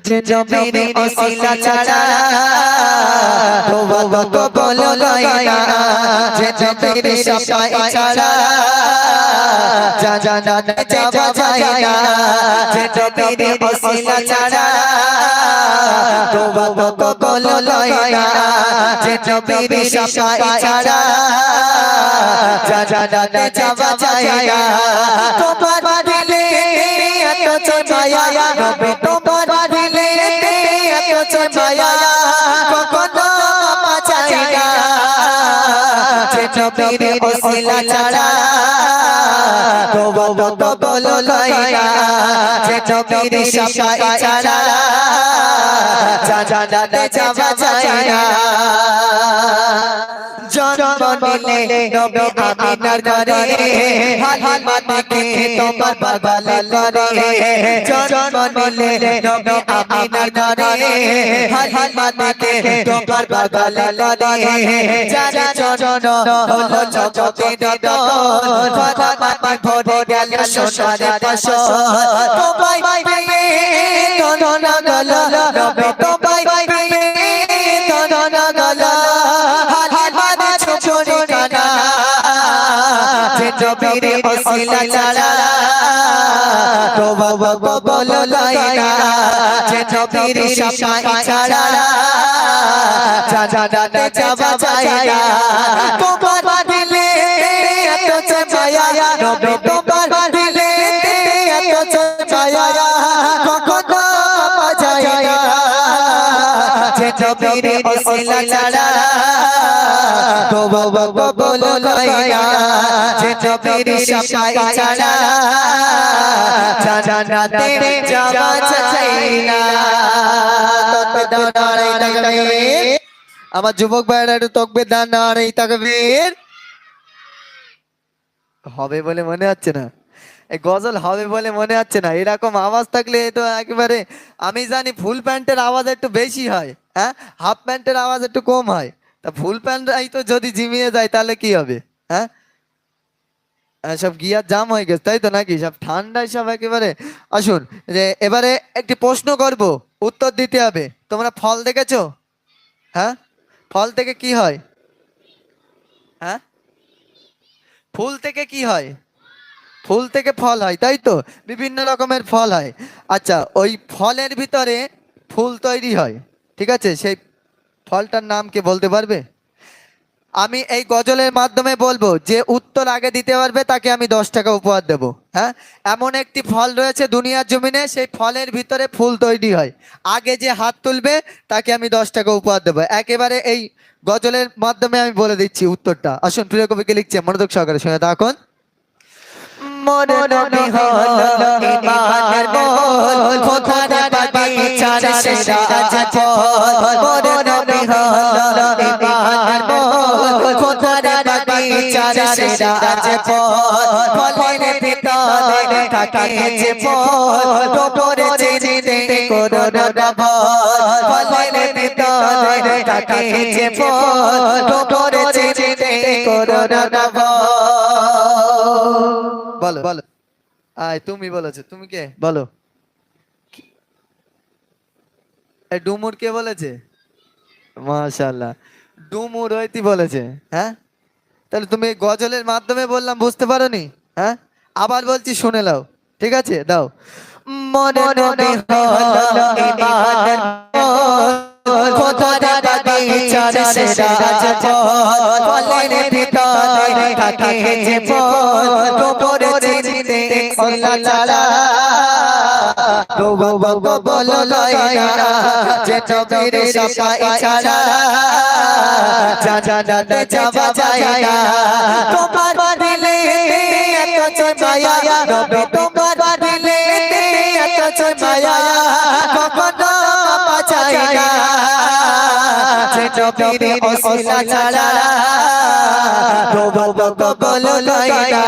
যে নবীর ওসিলা ছাড়া তওবা কবুল হয় না, যে নবীর শাফাআত ছাড়া জান্নাতে যাওয়া যায় না, যে নবীর ওসিলা ছাড়া তওবা কবুল হয় না, যে নবীর শাফাআত ছাড়া জান্নাতে যাওয়া যায় না। তোমার দিলে এত মায়া নবী, তোমার দিলে এত মায়া কখনো পাওয়া যায় না, যে নবীর ওসিলা ছাড়া তওবা কবুল হয় না, যে নবীর শাফাআত ছাড়া জান্নাতে যাওয়া যায় না। জন্ম নিলে নবী আমিনার ঘরে, হালিমা দেখে তোমার বাগালে করে। জন্ম নিলে নবী আমিনার ঘরে, হালিমা দেখে তোমার বাগালে করে। যার জন্য হলো জগতে নিধন, ফাতেমা ভরে গেল সোনার বাসর। তোমায় পেয়ে ধন গেল নবী, তোমায় পেয়ে ধন গেল নবীর ওসিলা ছাড়া তওবা কবুল হয় না, যে নবীর শাফাআত ছাড়া জান্নাতে যাওয়া যায় না। তোমার দিলে এত মায়া নবী, তোমার দিলে এত মায়া কখনো পাওয়া যায় না, যে নবীর ওসিলা ছাড়া তওবা কবুল হয় না, যে নবীর শাফাআত ছাড়া জান্নাতে যাওয়া যায় না। আমার যুবক ভাইরা একটু তাকবীর দান, নারে তাকবীর। হবে বলে মনে হচ্ছে না, এই গজল হবে বলে মনে হচ্ছে না। এরকম আওয়াজ থাকলে তো একেবারে, আমি জানি ফুল প্যান্টের আওয়াজ একটু বেশি হয়, হ্যাঁ, হাফ প্যান্টের আওয়াজ একটু কম হয়। তা ফুল প্যান্টরাই তো যদি জিমিয়ে যায় তাহলে কি হবে? হ্যাঁ, সব গিয়ার জাম হয়ে গেছে তাই তো, নাকি সব ঠান্ডায় সব একেবারে। আসুন, যে এবারে একটি প্রশ্ন করব, উত্তর দিতে হবে। তোমরা ফল দেখেছো? হ্যাঁ, ফল থেকে কি হয়? হ্যাঁ, ফুল থেকে কি হয়? ফুল থেকে ফল হয় তাই তো, বিভিন্ন রকমের ফল হয়। আচ্ছা, ওই ফলের ভিতরে ফুল তৈরি হয়, ঠিক আছে, সেই ফলটার নাম কে বলতে পারবে? আমি এই গজলের মাধ্যমে বলবো, যে উত্তর আগে দিতে পারবে তাকে আমি 10 টাকা উপহার দেব। হ্যাঁ, এমন একটি ফল রয়েছে দুনিয়ার জমিনে, সেই ফলের ভিতরে ফুল তৈরি হয়, আগে যে হাত তুলবে তাকে আমি 10 টাকা উপহার দেবো। একেবারে এই গজলের মাধ্যমে আমি বলে দিচ্ছি উত্তরটা। আসুন, প্রিয় কবিকে লিখছে, মনোযোগ সহকারে শুনে থাকুন। মোর নবী হলো ইমানের মোল, খোদার বাগিচার সেরা ফল। মোর নবী হলো ইমানের মোল, খোদার বাগিচার সেরা ফল। ফলের ভিতরে থাকে যে ফল, তোরে চিনতে করো না ভয়। ফলের ভিতরে থাকে যে ফল, তোরে চিনতে করো না ভয়। বলো বলো, আয় তুমি বলেছো, তুমি কে বলো? এই ডুমুর কে বলেছে? মাশাআল্লাহ, ডুমুর হইতি বলেছে। হ্যাঁ, তাহলে তুমি গজলের মাধ্যমে বললাম, বুঝতে পারোনি? হ্যাঁ, আবার বলছি, শুনে নাও, ঠিক আছে, দাও। মনে নবী হলো ইমানের মোল, খোদার বাগিচার সেরা ফল। ফলের ভিতরে থাকে যে ফল, তোরে চিনতে আল্লাহ ছাড়া তওবা কবুল হয় না, যে নবীর শাফাআত ছাড়া জান্নাতে যাওয়া যায় না। তোমার দিলে এত মায়া নবী, তোমার দিলে এত মায়া কখনো পাওয়া যায় না, যে নবীর ওসিলা ছাড়া তওবা কবুল হয় না।